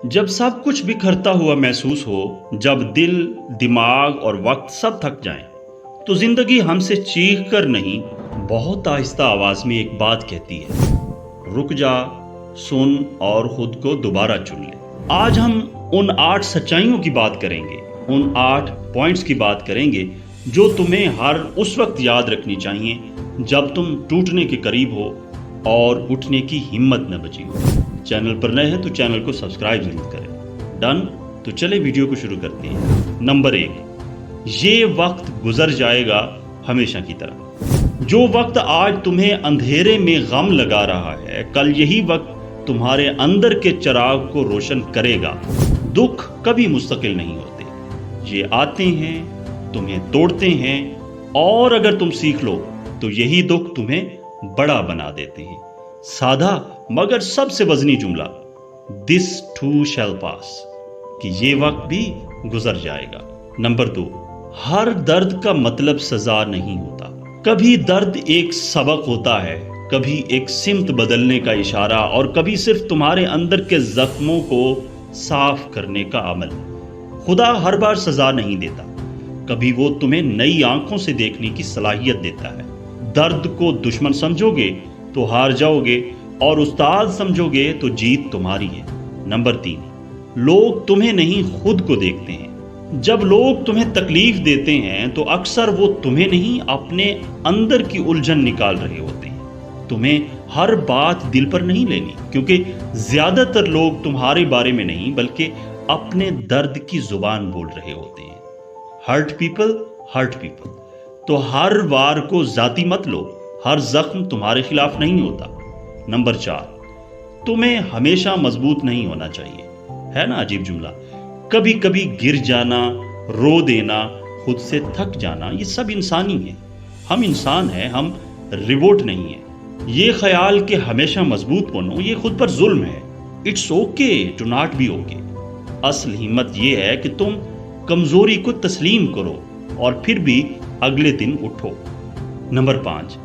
जब सब कुछ बिखरता हुआ महसूस हो, जब दिल, दिमाग और वक्त सब थक जाएं, तो जिंदगी हमसे चीख कर नहीं, बहुत आहिस्ता आवाज में एक बात कहती है, रुक जा, सुन और खुद को दोबारा चुन ले। आज हम उन 8 सच्चाइयों की बात करेंगे, उन 8 पॉइंट्स की बात करेंगे जो तुम्हें हर उस वक्त याद रखनी चाहिए जब तुम टूटने के करीब हो और उठने की हिम्मत न बची हो। चैनल पर नए हैं तो चैनल को सब्सक्राइब जरूर करें। डन? तो चले वीडियो को शुरू करते हैं। नंबर 1, ये वक्त गुजर जाएगा हमेशा की तरह। जो वक्त आज तुम्हें अंधेरे में गम लगा रहा है, कल यही वक्त तुम्हारे अंदर के चिराग को रोशन करेगा। दुख कभी मुस्तकिल नहीं होते, ये आते हैं, तुम्हें तोड़ते हैं, और अगर तुम सीख लो तो यही दुख तुम्हें बड़ा बना देते हैं। सादा मगर सबसे वजनी जुमला, दिस टू शैल पास, कि ये वक्त भी गुजर जाएगा। नंबर 2, हर दर्द का मतलब सजा नहीं होता। कभी दर्द एक सबक होता है, कभी एक सिमत बदलने का इशारा, और कभी सिर्फ तुम्हारे अंदर के जख्मों को साफ करने का अमल। खुदा हर बार सजा नहीं देता, कभी वो तुम्हें नई आंखों से देखने की सलाहियत देता है। दर्द को दुश्मन समझोगे तो हार जाओगे, और उस्ताद समझोगे तो जीत तुम्हारी है। नंबर 3, लोग तुम्हें नहीं खुद को देखते हैं। जब लोग तुम्हें तकलीफ देते हैं तो अक्सर वो तुम्हें नहीं, अपने अंदर की उलझन निकाल रहे होते हैं। तुम्हें हर बात दिल पर नहीं लेनी, क्योंकि ज्यादातर लोग तुम्हारे बारे में नहीं बल्कि अपने दर्द की जुबान बोल रहे होते हैं। Hurt people hurt people. तो हर वार को जाती मत लो, हर जख्म तुम्हारे खिलाफ नहीं होता। नंबर 4, तुम्हें हमेशा मजबूत नहीं होना चाहिए। है ना अजीब जुमला? कभी कभी गिर जाना, रो देना, खुद से थक जाना, ये सब इंसानी है। हम इंसान हैं, हम रिबोट नहीं है। ये ख्याल कि हमेशा मजबूत बनो, ये खुद पर जुल्म है। It's okay to not be okay. असल हिम्मत ये है कि तुम कमजोरी को तस्लीम करो और फिर भी अगले दिन उठो। नंबर 5,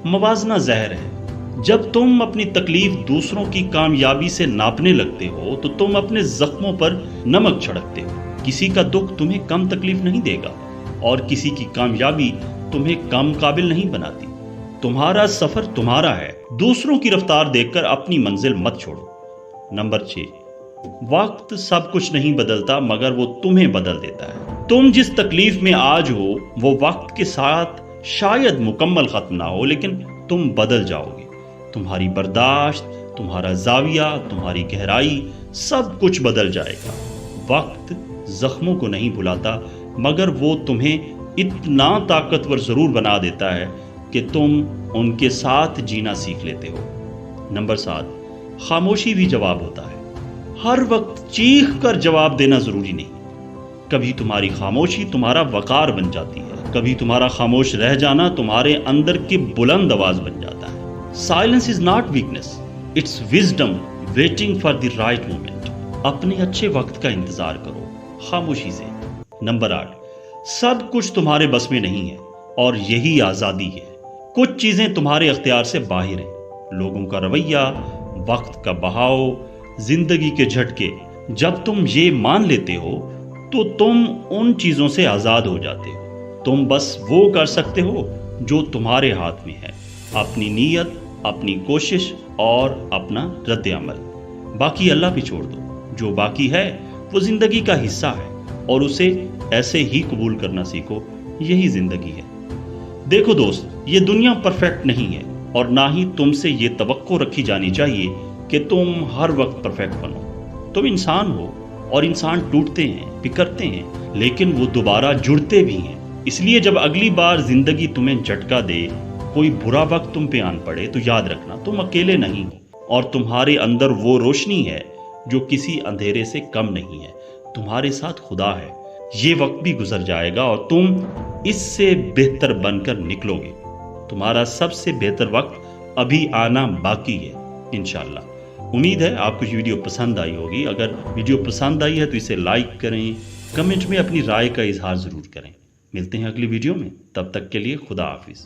मवाजना जहर है। जब तुम अपनी तकलीफ दूसरों की कामयाबी से नापने लगते हो तो तुम अपने जख्मों पर नमक छिड़कते हो। किसी का दुख तुम्हें कम तकलीफ नहीं देगा, और किसी की कामयाबी तुम्हें कम काबिल नहीं बनाती। तुम्हारा सफर तुम्हारा है, दूसरों की रफ्तार देखकर अपनी मंजिल मत छोड़ो। नंबर 6, वक्त सब कुछ नहीं बदलता मगर वो तुम्हें बदल देता है। तुम जिस तकलीफ में आज हो वो वक्त के साथ शायद मुकम्मल खत्म ना हो, लेकिन तुम बदल जाओगे। तुम्हारी बर्दाश्त, तुम्हारा जाविया, तुम्हारी गहराई, सब कुछ बदल जाएगा। वक्त जख्मों को नहीं भुलाता, मगर वो तुम्हें इतना ताकतवर जरूर बना देता है कि तुम उनके साथ जीना सीख लेते हो। नंबर 7, खामोशी भी जवाब होता है। हर वक्त चीख कर जवाब देना जरूरी नहीं। कभी तुम्हारी खामोशी तुम्हारा वकार बन जाती है, कभी तुम्हारा खामोश रह जाना तुम्हारे अंदर की बुलंद आवाज बन जाता है। Silence is not weakness, it's wisdom waiting for the right moment. अपने अच्छे वक्त का इंतजार करो खामोशी से। नंबर 8, सब कुछ तुम्हारे बस में नहीं है, और यही आजादी है। कुछ चीजें तुम्हारे अख्तियार से बाहर हैं। लोगों का रवैया, वक्त का बहाव, जिंदगी के झटके। जब तुम ये मान लेते हो तो तुम उन चीजों से आजाद हो जाते हो। तुम बस वो कर सकते हो जो तुम्हारे हाथ में है, अपनी नीयत, अपनी कोशिश और अपना रद्द अमल। बाकी अल्लाह पे छोड़ दो। जो बाकी है वो जिंदगी का हिस्सा है, और उसे ऐसे ही कबूल करना सीखो। यही जिंदगी है। देखो दोस्त, ये दुनिया परफेक्ट नहीं है, और ना ही तुमसे ये तवक्को रखी जानी चाहिए कि तुम हर वक्त परफेक्ट बनो। तुम इंसान हो, और इंसान टूटते हैं, बिखरते हैं, लेकिन वो दोबारा जुड़ते भी हैं। इसलिए जब अगली बार जिंदगी तुम्हें झटका दे, कोई बुरा वक्त तुम पे आन पड़े, तो याद रखना तुम अकेले नहीं हो, और तुम्हारे अंदर वो रोशनी है जो किसी अंधेरे से कम नहीं है। तुम्हारे साथ खुदा है। ये वक्त भी गुजर जाएगा और तुम इससे बेहतर बनकर निकलोगे। तुम्हारा सबसे बेहतर वक्त अभी आना बाकी है इंशाल्लाह। उम्मीद है आपको ये वीडियो पसंद आई होगी। अगर वीडियो पसंद आई है तो इसे लाइक करें, कमेंट में अपनी राय का इजहार ज़रूर करें। मिलते हैं अगली वीडियो में, तब तक के लिए खुदा हाफिज़।